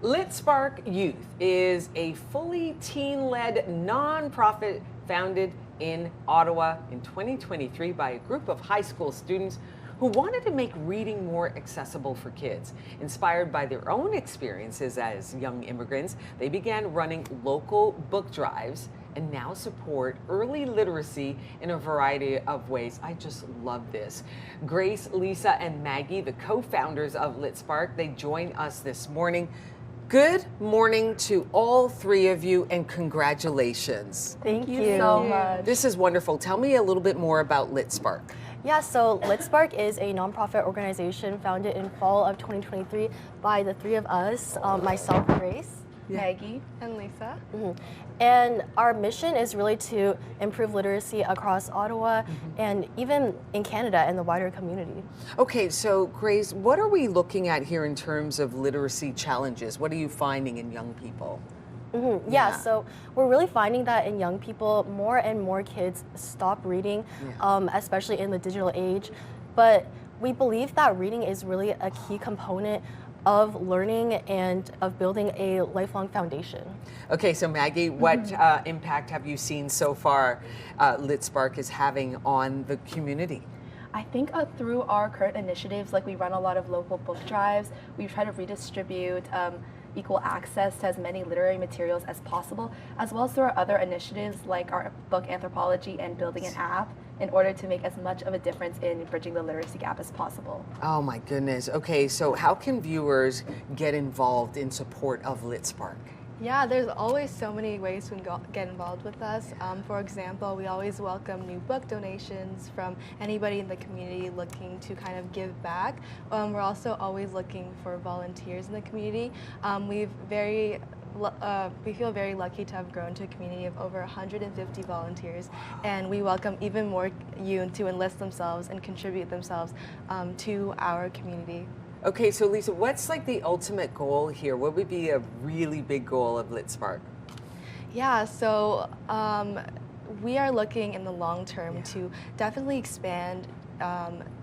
LitSpark Youth is a fully teen-led nonprofit founded in Ottawa in 2023 by a group of high school students who wanted to make reading more accessible for kids. Inspired by their own experiences as young immigrants, they began running local book drives and now support early literacy in a variety of ways. I just love this. Grace, Lisa, and Maggie, the co-founders of LitSpark, they join us this morning. Good morning to all three of you and congratulations. Thank you so much. This is wonderful. Tell me a little bit more about LitSpark. Yeah, so LitSpark is a nonprofit organization founded in fall of 2023 by the three of us, myself, Grace, Maggie, and Lisa. And our mission is really to improve literacy across Ottawa and even in Canada and the wider community. Okay, so Grace, what are we looking at here in terms of literacy challenges? What are you finding in young people? Yeah, so we're really finding that in young people, more and more kids stop reading, especially in the digital age. But we believe that reading is really a key component of learning and of building a lifelong foundation. Okay, so Maggie, what impact have you seen so far LitSpark is having on the community? I think through our current initiatives, like we run a lot of local book drives, we try to redistribute equal access to as many literary materials as possible, as well as through our other initiatives like our book anthropology and building an app in order to make as much of a difference in bridging the literacy gap as possible. Oh my goodness. Okay, so how can viewers get involved in support of LitSpark? Yeah, there's always so many ways to get involved with us. For example, we always welcome new book donations from anybody in the community looking to kind of give back. We're also always looking for volunteers in the community. We feel very lucky to have grown to a community of over 150 volunteers, and we welcome even more youth to enlist themselves and contribute themselves to our community. Okay, so Lisa, what's like the ultimate goal here? What would be a really big goal of LitSpark? Yeah, so we are looking in the long term to definitely expand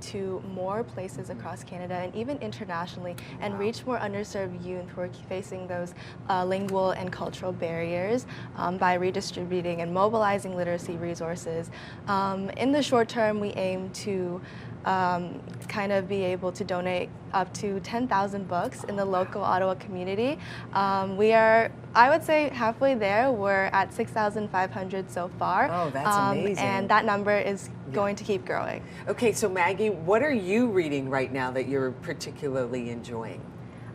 to more places across Canada and even internationally and reach more underserved youth who are facing those lingual and cultural barriers by redistributing and mobilizing literacy resources. In the short term, we aim to kind of be able to donate up to 10,000 books in the local Ottawa community. We are, I would say, halfway there. We're at 6,500 so far. Oh, that's amazing. And that number is going to keep growing. Okay, so Maggie, what are you reading right now that you're particularly enjoying?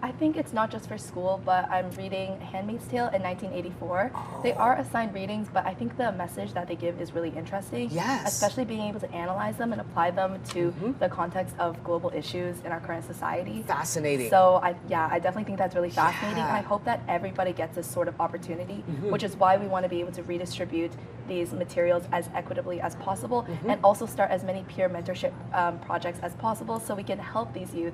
I think it's not just for school, but I'm reading Handmaid's Tale in 1984. They are assigned readings, but I think the message that they give is really interesting. Yes. Especially being able to analyze them and apply them to the context of global issues in our current society. Fascinating. So I definitely think that's really fascinating, and I hope that everybody gets this sort of opportunity, which is why we want to be able to redistribute these materials as equitably as possible, and also start as many peer mentorship projects as possible, so we can help these youth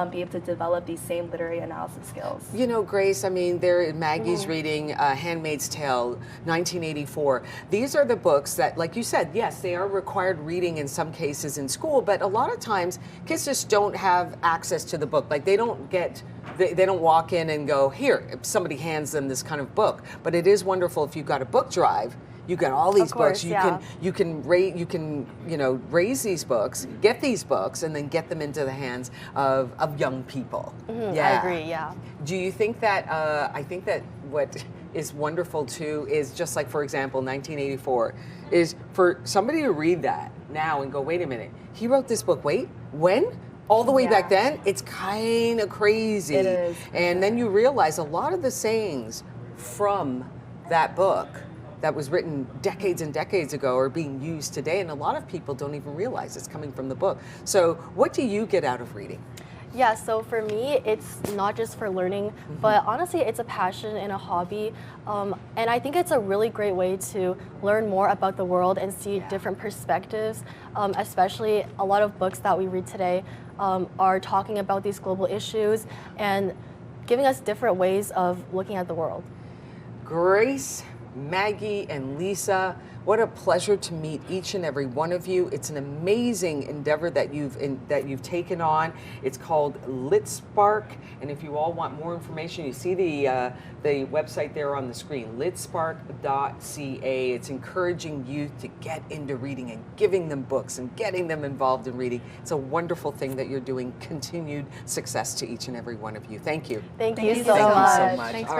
be able to develop these same literary analysis skills. You know, Grace, I mean, Maggie's reading Handmaid's Tale, 1984. These are the books that, like you said, yes, they are required reading in some cases in school, but a lot of times kids just don't have access to the book. Like they don't walk in and go, here, if somebody hands them this kind of book. But it is wonderful if you've got a book drive. You got all these books. You can raise these books, get these books, and then get them into the hands of young people. I agree. Yeah. Do you think that? I think that what is wonderful too is just like, for example, 1984 is for somebody to read that now and go, wait a minute, he wrote this book. Wait, when? All the way back then? It's kind of crazy. It is. And then you realize a lot of the sayings from that book that was written decades and decades ago are being used today, and a lot of people don't even realize it's coming from the book. So what do you get out of reading? Yeah, so for me, it's not just for learning, but honestly, it's a passion and a hobby. And I think it's a really great way to learn more about the world and see different perspectives, especially a lot of books that we read today are talking about these global issues and giving us different ways of looking at the world. Grace, Maggie and Lisa, what a pleasure to meet each and every one of you. It's an amazing endeavor that you've taken on. It's called LitSpark, and if you all want more information, you see the website there on the screen, litspark.ca. It's encouraging youth to get into reading and giving them books and getting them involved in reading. It's a wonderful thing that you're doing. Continued success to each and every one of you. Thank you. Thank you you so so much. Thank you so much. Thanks All for